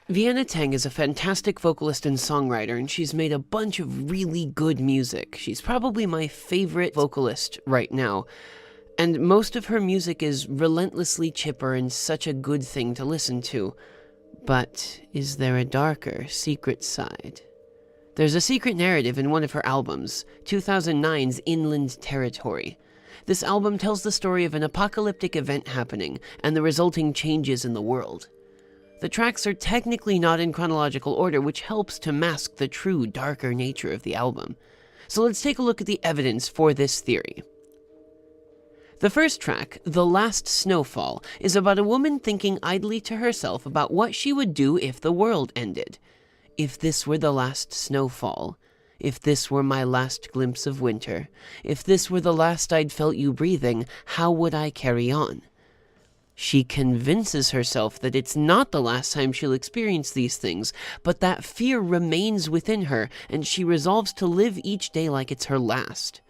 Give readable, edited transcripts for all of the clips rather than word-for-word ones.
Vienna Teng is a fantastic vocalist and songwriter, and she's made a bunch of really good music. She's probably my favorite vocalist right now, and most of her music is relentlessly chipper and such a good thing to listen to. But is there a darker, secret side? There's a secret narrative in one of her albums, 2009's Inland Territory. This album tells the story of an apocalyptic event happening and the resulting changes in the world. The tracks are technically not in chronological order, which helps to mask the true, darker nature of the album. So let's take a look at the evidence for this theory. The first track, The Last Snowfall, is about a woman thinking idly to herself about what she would do if the world ended. If this were the last snowfall, if this were my last glimpse of winter, if this were the last I'd felt you breathing, how would I carry on? She convinces herself that it's not the last time she'll experience these things, but that fear remains within her, and she resolves to live each day like it's her last.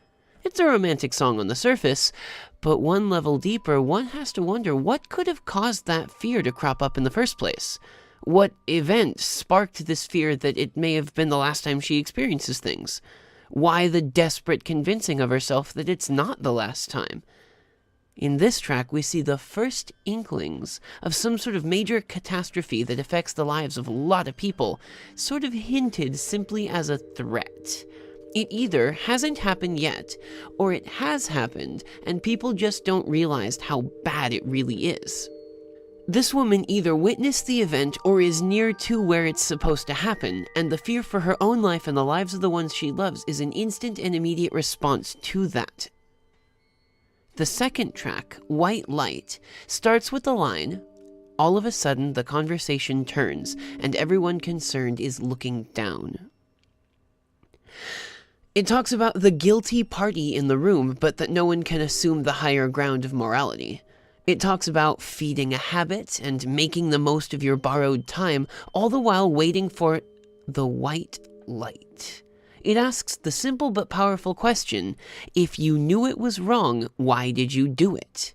It's a romantic song on the surface, but one level deeper, one has to wonder what could have caused that fear to crop up in the first place. What event sparked this fear that it may have been the last time she experiences things? Why the desperate convincing of herself that it's not the last time? In this track, we see the first inklings of some sort of major catastrophe that affects the lives of a lot of people, sort of hinted simply as a threat. It either hasn't happened yet, or it has happened, and people just don't realize how bad it really is. This woman either witnessed the event or is near to where it's supposed to happen, and the fear for her own life and the lives of the ones she loves is an instant and immediate response to that. The second track, White Light, starts with the line, "All of a sudden the conversation turns, and everyone concerned is looking down." It talks about the guilty party in the room, but that no one can assume the higher ground of morality. It talks about feeding a habit and making the most of your borrowed time, all the while waiting for the white light. It asks the simple but powerful question, if you knew it was wrong, why did you do it?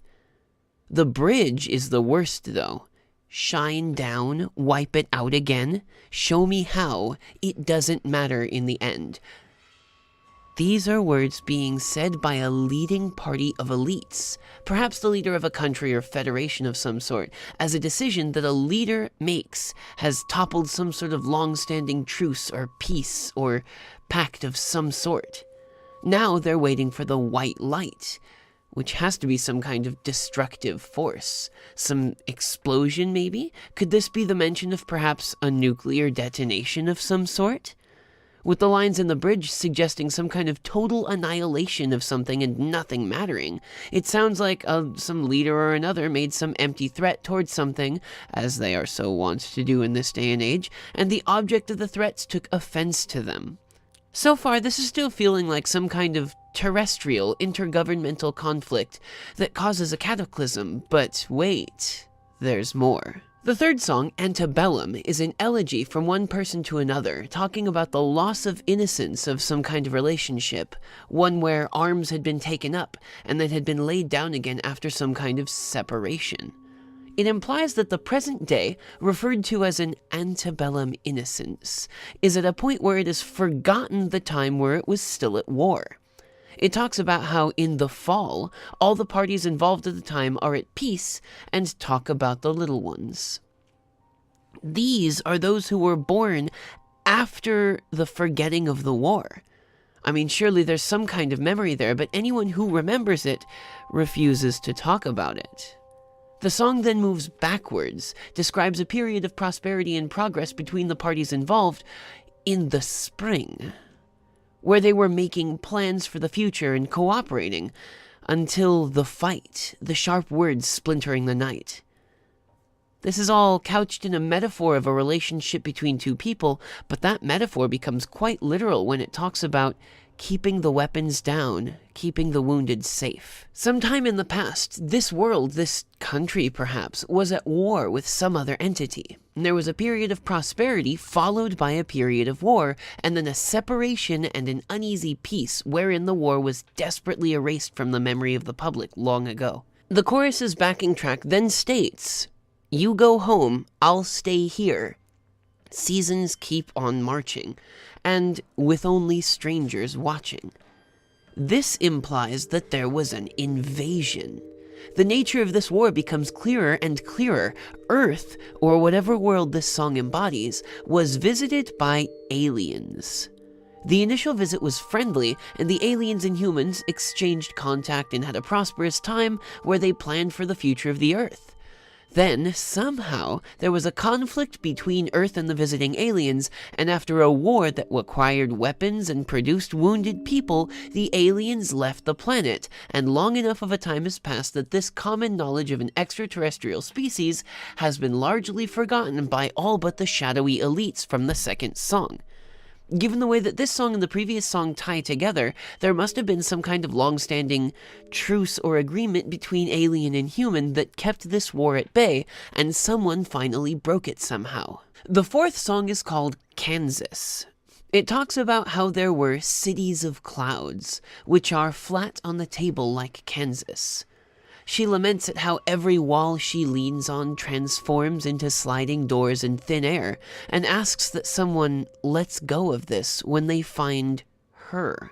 The bridge is the worst, though. Shine down, wipe it out again, show me how, it doesn't matter in the end. These are words being said by a leading party of elites, perhaps the leader of a country or federation of some sort, as a decision that a leader makes has toppled some sort of long-standing truce or peace or pact of some sort. Now they're waiting for the white light, which has to be some kind of destructive force. Some explosion, maybe? Could this be the mention of perhaps a nuclear detonation of some sort? With the lines in the bridge suggesting some kind of total annihilation of something and nothing mattering, it sounds like some leader or another made some empty threat towards something, as they are so wont to do in this day and age, and the object of the threats took offense to them. So far, this is still feeling like some kind of terrestrial, intergovernmental conflict that causes a cataclysm, but wait, there's more. The third song, Antebellum, is an elegy from one person to another, talking about the loss of innocence of some kind of relationship, one where arms had been taken up and then had been laid down again after some kind of separation. It implies that the present day, referred to as an antebellum innocence, is at a point where it has forgotten the time where it was still at war. It talks about how in the fall, all the parties involved at the time are at peace and talk about the little ones. These are those who were born after the forgetting of the war. I mean, surely there's some kind of memory there, but anyone who remembers it refuses to talk about it. The song then moves backwards, describes a period of prosperity and progress between the parties involved in the spring, where they were making plans for the future and cooperating, until the fight, the sharp words splintering the night. This is all couched in a metaphor of a relationship between two people, but that metaphor becomes quite literal when it talks about keeping the weapons down, keeping the wounded safe. Sometime in the past, this world, this country perhaps, was at war with some other entity. And there was a period of prosperity followed by a period of war, and then a separation and an uneasy peace wherein the war was desperately erased from the memory of the public long ago. The chorus's backing track then states, "You go home, I'll stay here. Seasons keep on marching, and with only strangers watching. This implies that there was an invasion. The nature of this war becomes clearer and clearer. Earth, or whatever world this song embodies, was visited by aliens. The initial visit was friendly, and the aliens and humans exchanged contact and had a prosperous time where they planned for the future of the Earth. Then, somehow, there was a conflict between Earth and the visiting aliens, and after a war that required weapons and produced wounded people, the aliens left the planet, and long enough of a time has passed that this common knowledge of an extraterrestrial species has been largely forgotten by all but the shadowy elites from the second song. Given the way that this song and the previous song tie together, there must have been some kind of long-standing truce or agreement between alien and human that kept this war at bay, and someone finally broke it somehow. The fourth song is called Kansas. It talks about how there were cities of clouds, which are flat on the table like Kansas. She laments at how every wall she leans on transforms into sliding doors in thin air, and asks that someone lets go of this when they find her.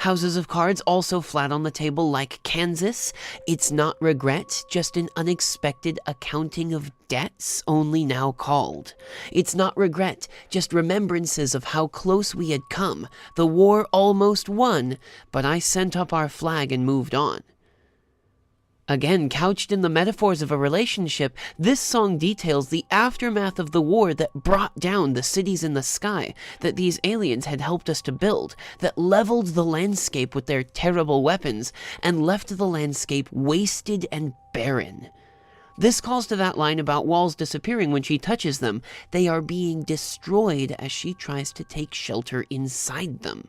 Houses of cards also flat on the table like Kansas. It's not regret, just an unexpected accounting of debts, only now called. It's not regret, just remembrances of how close we had come. The war almost won, but I sent up our flag and moved on. Again, couched in the metaphors of a relationship, this song details the aftermath of the war that brought down the cities in the sky that these aliens had helped us to build, that leveled the landscape with their terrible weapons, and left the landscape wasted and barren. This calls to that line about walls disappearing when she touches them. They are being destroyed as she tries to take shelter inside them.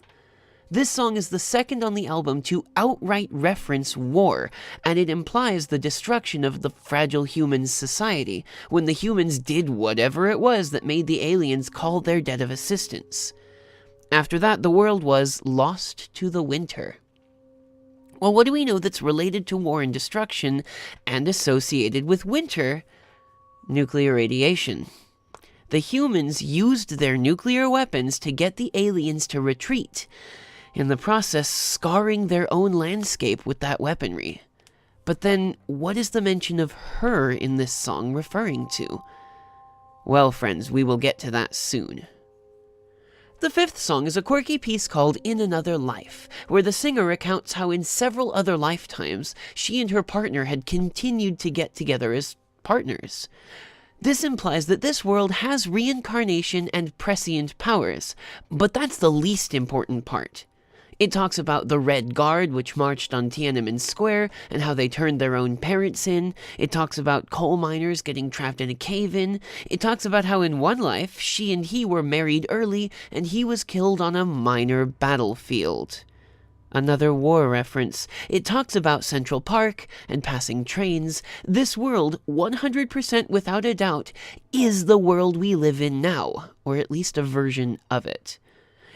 This song is the second on the album to outright reference war, and it implies the destruction of the fragile human society when the humans did whatever it was that made the aliens call their debt of assistance. After that, the world was lost to the winter. Well, what do we know that's related to war and destruction and associated with winter? Nuclear radiation. The humans used their nuclear weapons to get the aliens to retreat, in the process scarring their own landscape with that weaponry. But then, what is the mention of her in this song referring to? Well, friends, we will get to that soon. The fifth song is a quirky piece called In Another Life, where the singer recounts how in several other lifetimes, she and her partner had continued to get together as partners. This implies that this world has reincarnation and prescient powers, but that's the least important part. It talks about the Red Guard, which marched on Tiananmen Square, and how they turned their own parents in. It talks about coal miners getting trapped in a cave-in. It talks about how in one life, she and he were married early, and he was killed on a minor battlefield. Another war reference. It talks about Central Park and passing trains. This world, 100% without a doubt, is the world we live in now, or at least a version of it.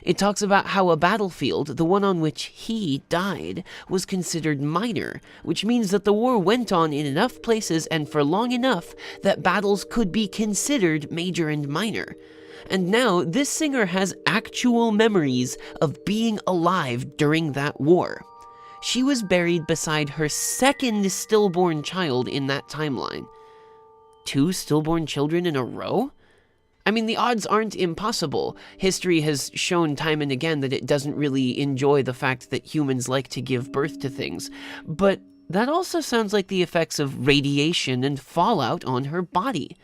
It talks about how a battlefield, the one on which he died, was considered minor, which means that the war went on in enough places and for long enough that battles could be considered major and minor. And now this singer has actual memories of being alive during that war. She was buried beside her second stillborn child in that timeline. 2 stillborn children in a row? I mean, the odds aren't impossible. History has shown time and again that it doesn't really enjoy the fact that humans like to give birth to things. But that also sounds like the effects of radiation and fallout on her body.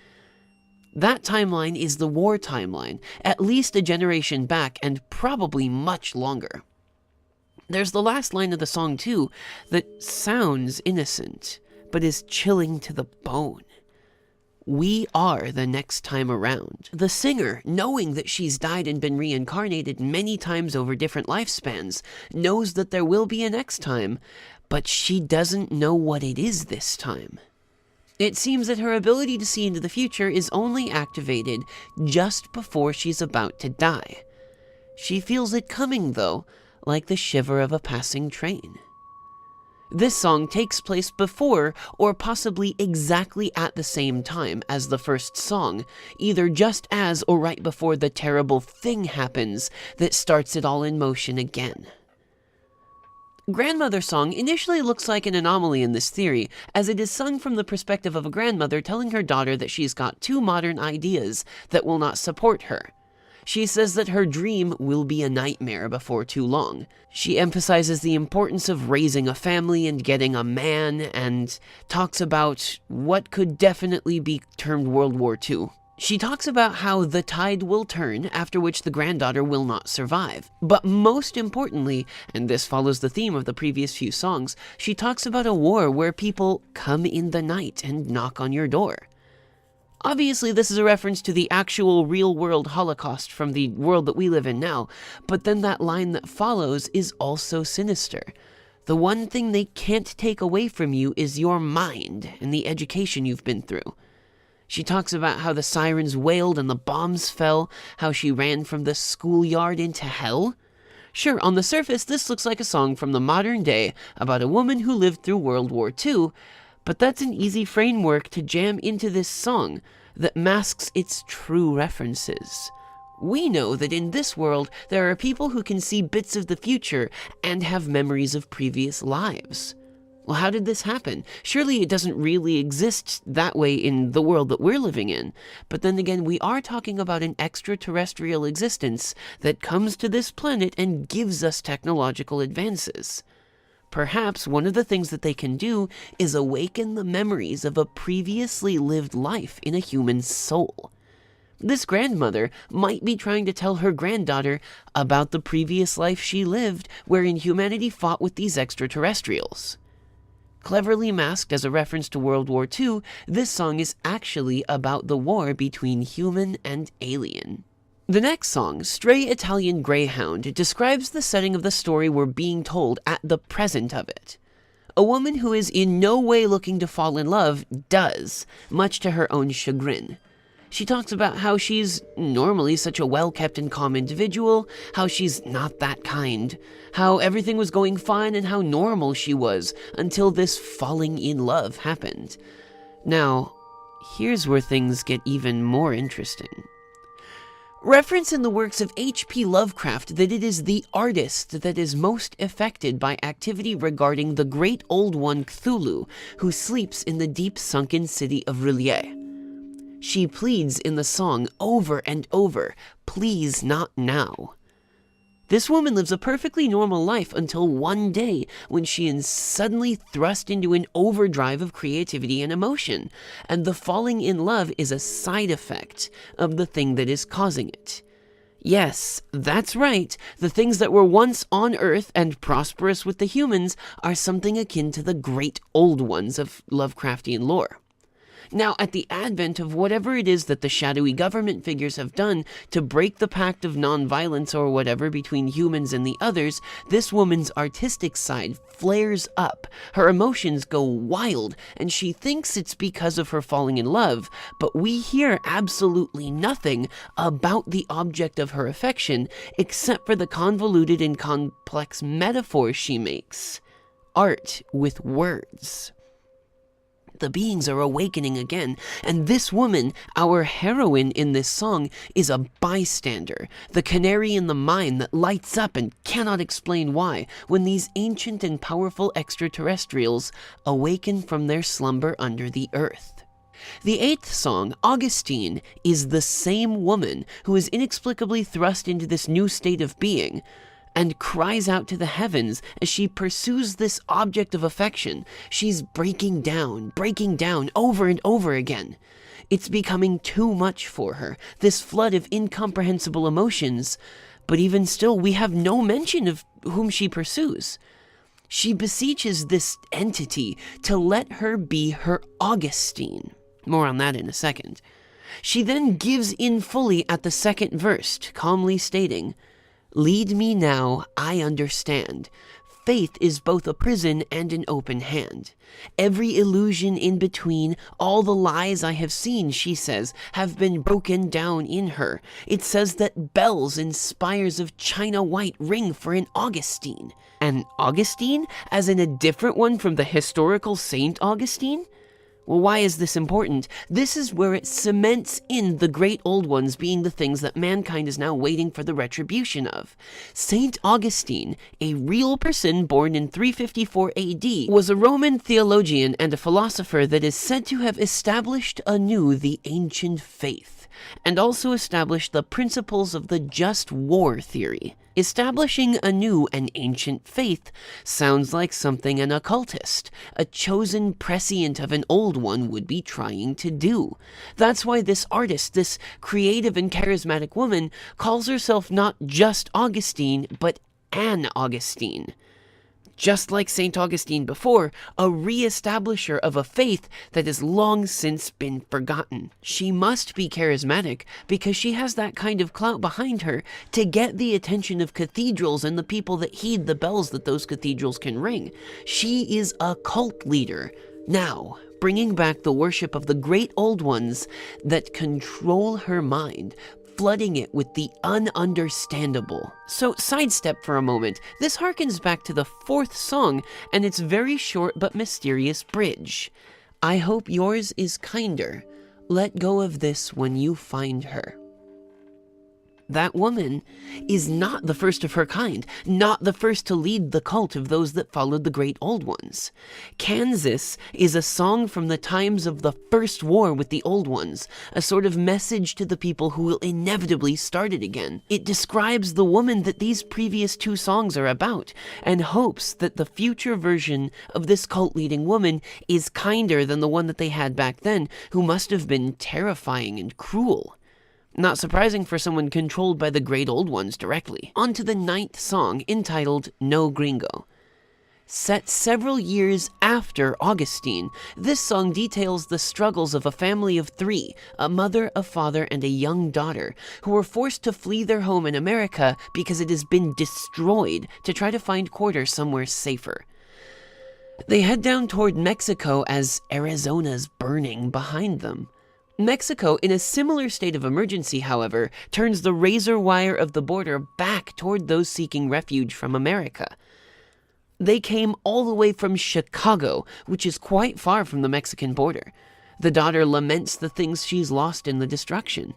That timeline is the war timeline, at least a generation back and probably much longer. There's the last line of the song, too, that sounds innocent, but is chilling to the bone. We are the next time around. The singer, knowing that she's died and been reincarnated many times over different lifespans, knows that there will be a next time, but she doesn't know what it is this time. It seems that her ability to see into the future is only activated just before she's about to die. She feels it coming, though, like the shiver of a passing train. This song takes place before or possibly exactly at the same time as the first song, either just as or right before the terrible thing happens that starts it all in motion again. Grandmother song initially looks like an anomaly in this theory, as it is sung from the perspective of a grandmother telling her daughter that she's got two modern ideas that will not support her. She says that her dream will be a nightmare before too long. She emphasizes the importance of raising a family and getting a man, and talks about what could definitely be termed World War II. She talks about how the tide will turn, after which the granddaughter will not survive. But most importantly, and this follows the theme of the previous few songs, she talks about a war where people come in the night and knock on your door. Obviously, this is a reference to the actual real-world Holocaust from the world that we live in now, but then that line that follows is also sinister. The one thing they can't take away from you is your mind and the education you've been through. She talks about how the sirens wailed and the bombs fell, how she ran from the schoolyard into hell. Sure, on the surface, this looks like a song from the modern day about a woman who lived through World War II, but that's an easy framework to jam into this song that masks its true references. We know that in this world, there are people who can see bits of the future and have memories of previous lives. Well, how did this happen? Surely it doesn't really exist that way in the world that we're living in. But then again, we are talking about an extraterrestrial existence that comes to this planet and gives us technological advances. Perhaps one of the things that they can do is awaken the memories of a previously lived life in a human soul. This grandmother might be trying to tell her granddaughter about the previous life she lived wherein humanity fought with these extraterrestrials. Cleverly masked as a reference to World War II, this song is actually about the war between human and alien. The next song, Stray Italian Greyhound, describes the setting of the story we're being told at the present of it. A woman who is in no way looking to fall in love does, much to her own chagrin. She talks about how she's normally such a well-kept and calm individual, how she's not that kind, how everything was going fine and how normal she was until this falling in love happened. Now, here's where things get even more interesting. Reference in the works of H.P. Lovecraft that it is the artist that is most affected by activity regarding the great old one Cthulhu, who sleeps in the deep sunken city of R'lyeh. She pleads in the song over and over, "Please not now." This woman lives a perfectly normal life until one day when she is suddenly thrust into an overdrive of creativity and emotion, and the falling in love is a side effect of the thing that is causing it. Yes, that's right, the things that were once on Earth and prosperous with the humans are something akin to the great old ones of Lovecraftian lore. Now, at the advent of whatever it is that the shadowy government figures have done to break the pact of nonviolence or whatever between humans and the others, this woman's artistic side flares up. Her emotions go wild, and she thinks it's because of her falling in love, but we hear absolutely nothing about the object of her affection except for the convoluted and complex metaphors she makes. Art with words. The beings are awakening again, and this woman, our heroine in this song, is a bystander, the canary in the mine that lights up and cannot explain why, when these ancient and powerful extraterrestrials awaken from their slumber under the earth. The eighth song, Augustine, is the same woman who is inexplicably thrust into this new state of being, and cries out to the heavens as she pursues this object of affection. She's breaking down over and over again. It's becoming too much for her, this flood of incomprehensible emotions, but even still, we have no mention of whom she pursues. She beseeches this entity to let her be her Augustine. More on that in a second. She then gives in fully at the second verse, calmly stating, "Lead me now, I understand. faith is both a prison and an open hand. Every illusion in between, all the lies I have seen, she says, have been broken down in her. It says that bells and spires of china white ring for an Augustine. An Augustine? As in a different one from the historical St. Augustine? Well, why is this important? This is where it cements in the great old ones being the things that mankind is now waiting for the retribution of. St. Augustine, a real person born in 354 AD, was a Roman theologian and a philosopher that is said to have established anew the ancient faith, and also established the principles of the just war theory. Establishing anew an ancient faith sounds like something an occultist, a chosen prescient of an old one, would be trying to do. That's why this artist, this creative and charismatic woman, calls herself not just Augustine, but an Augustine. Just like St. Augustine before, a re-establisher of a faith that has long since been forgotten. She must be charismatic because she has that kind of clout behind her to get the attention of cathedrals and the people that heed the bells that those cathedrals can ring. She is a cult leader. Now, bringing back the worship of the great old ones that control her mind, flooding it with the ununderstandable. So sidestep for a moment. This harkens back to the fourth song and its very short but mysterious bridge. I hope yours is kinder. Let go of this when you find her. That woman is not the first of her kind, not the first to lead the cult of those that followed the great old ones. Kansas is a song from the times of the first war with the old ones, a sort of message to the people who will inevitably start it again. It describes the woman that these previous two songs are about, and hopes that the future version of this cult-leading woman is kinder than the one that they had back then, who must have been terrifying and cruel. Not surprising for someone controlled by the great old ones directly. On to the ninth song, entitled No Gringo. Set several years after Augustine, this song details the struggles of a family of three, a mother, a father, and a young daughter, who were forced to flee their home in America because it has been destroyed, to try to find quarters somewhere safer. They head down toward Mexico as Arizona's burning behind them. Mexico, in a similar state of emergency, however, turns the razor wire of the border back toward those seeking refuge from America. They came all the way from Chicago, which is quite far from the Mexican border. The daughter laments the things she's lost in the destruction.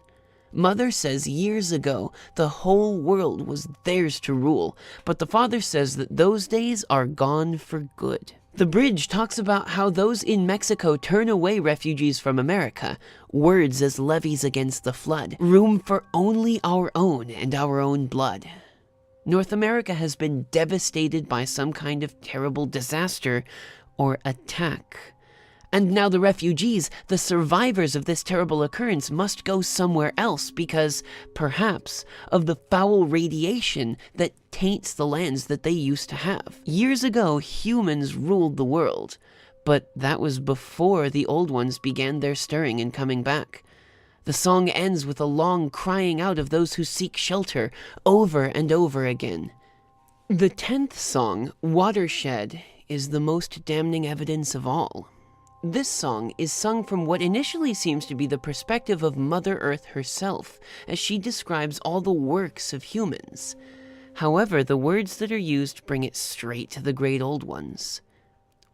Mother says years ago the whole world was theirs to rule, but the father says that those days are gone for good. The bridge talks about how those in Mexico turn away refugees from America, words as levees against the flood, room for only our own and our own blood. North America has been devastated by some kind of terrible disaster or attack. And now the refugees, the survivors of this terrible occurrence, must go somewhere else because, perhaps, of the foul radiation that taints the lands that they used to have. Years ago, humans ruled the world, but that was before the old ones began their stirring and coming back. The song ends with a long crying out of those who seek shelter over and over again. The 10th song, Watershed, is the most damning evidence of all. This song is sung from what initially seems to be the perspective of Mother Earth herself, as she describes all the works of humans. However, the words that are used bring it straight to the great old ones.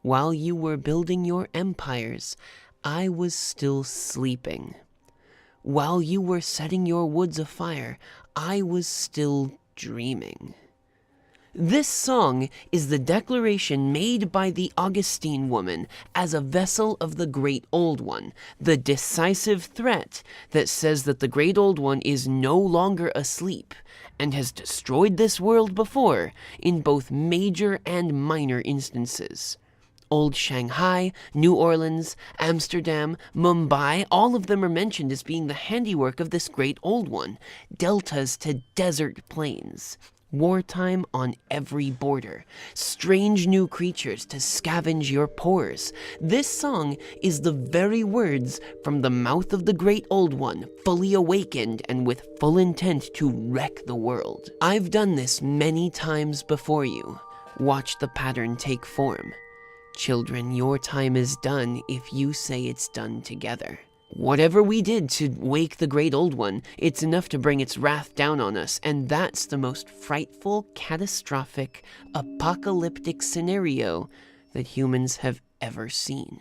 While you were building your empires, I was still sleeping. While you were setting your woods afire, I was still dreaming. This song is the declaration made by the Augustine woman as a vessel of the Great Old One, the decisive threat that says that the Great Old One is no longer asleep and has destroyed this world before in both major and minor instances. Old Shanghai, New Orleans, Amsterdam, Mumbai, all of them are mentioned as being the handiwork of this Great Old One, deltas to desert plains. Wartime on every border, strange new creatures to scavenge your pores. This song is the very words from the mouth of the Great Old One, fully awakened and with full intent to wreck the world. I've done this many times before you. Watch the pattern take form. Children, your time is done if you say it's done together. Whatever we did to wake the Great Old One, it's enough to bring its wrath down on us, and that's the most frightful, catastrophic, apocalyptic scenario that humans have ever seen.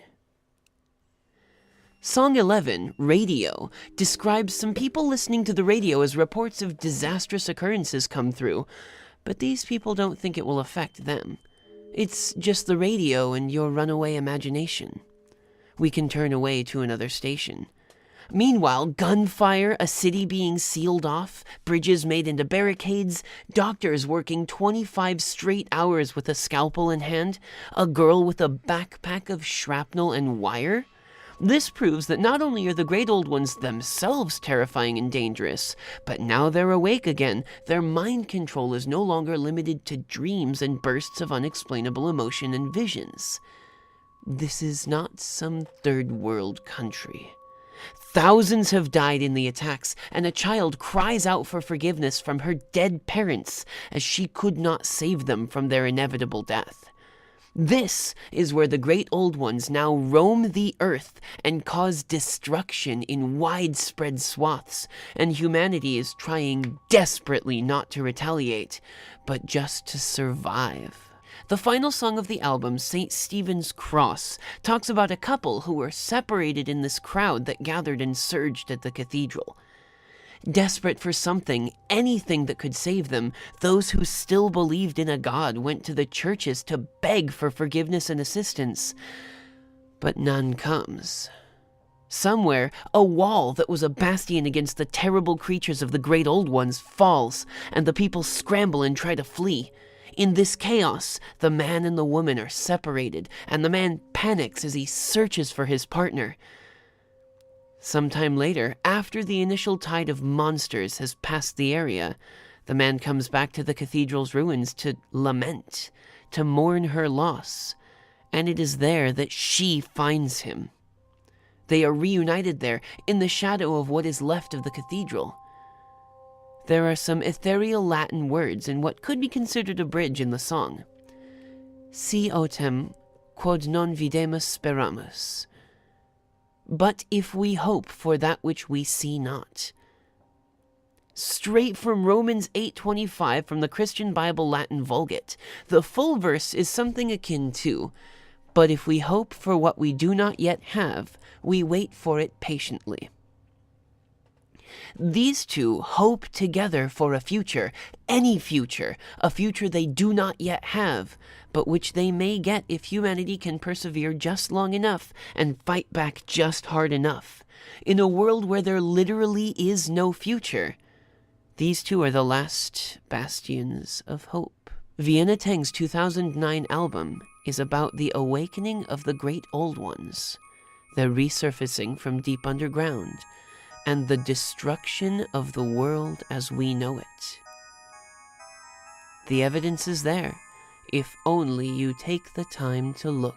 Song 11, Radio, describes some people listening to the radio as reports of disastrous occurrences come through, but these people don't think it will affect them. It's just the radio and your runaway imagination. We can turn away to another station. Meanwhile, gunfire, a city being sealed off, bridges made into barricades, doctors working 25 straight hours with a scalpel in hand, a girl with a backpack of shrapnel and wire. This proves that not only are the Great Old Ones themselves terrifying and dangerous, but now they're awake again. Their mind control is no longer limited to dreams and bursts of unexplainable emotion and visions. This is not some third world country. Thousands have died in the attacks, and a child cries out for forgiveness from her dead parents as she could not save them from their inevitable death. This is where the Great Old Ones now roam the earth and cause destruction in widespread swaths, and humanity is trying desperately not to retaliate, but just to survive. The final song of the album, St. Stephen's Cross, talks about a couple who were separated in this crowd that gathered and surged at the cathedral. Desperate for something, anything that could save them, those who still believed in a God went to the churches to beg for forgiveness and assistance. But none comes. Somewhere, a wall that was a bastion against the terrible creatures of the Great Old Ones falls, and the people scramble and try to flee. In this chaos, the man and the woman are separated, and the man panics as he searches for his partner. Sometime later, after the initial tide of monsters has passed the area, the man comes back to the cathedral's ruins to lament, to mourn her loss, and it is there that she finds him. They are reunited there, in the shadow of what is left of the cathedral. There are some ethereal Latin words in what could be considered a bridge in the song. Si autem, quod non videmus speramus. But if we hope for that which we see not. Straight from Romans 8:25 from the Christian Bible Latin Vulgate, the full verse is something akin to, but if we hope for what we do not yet have, we wait for it patiently. These two hope together for a future, any future, a future they do not yet have, but which they may get if humanity can persevere just long enough and fight back just hard enough. In a world where there literally is no future, these two are the last bastions of hope. Vienna Teng's 2009 album is about the awakening of the Great Old Ones, their resurfacing from deep underground, and the destruction of the world as we know it. The evidence is there, if only you take the time to look.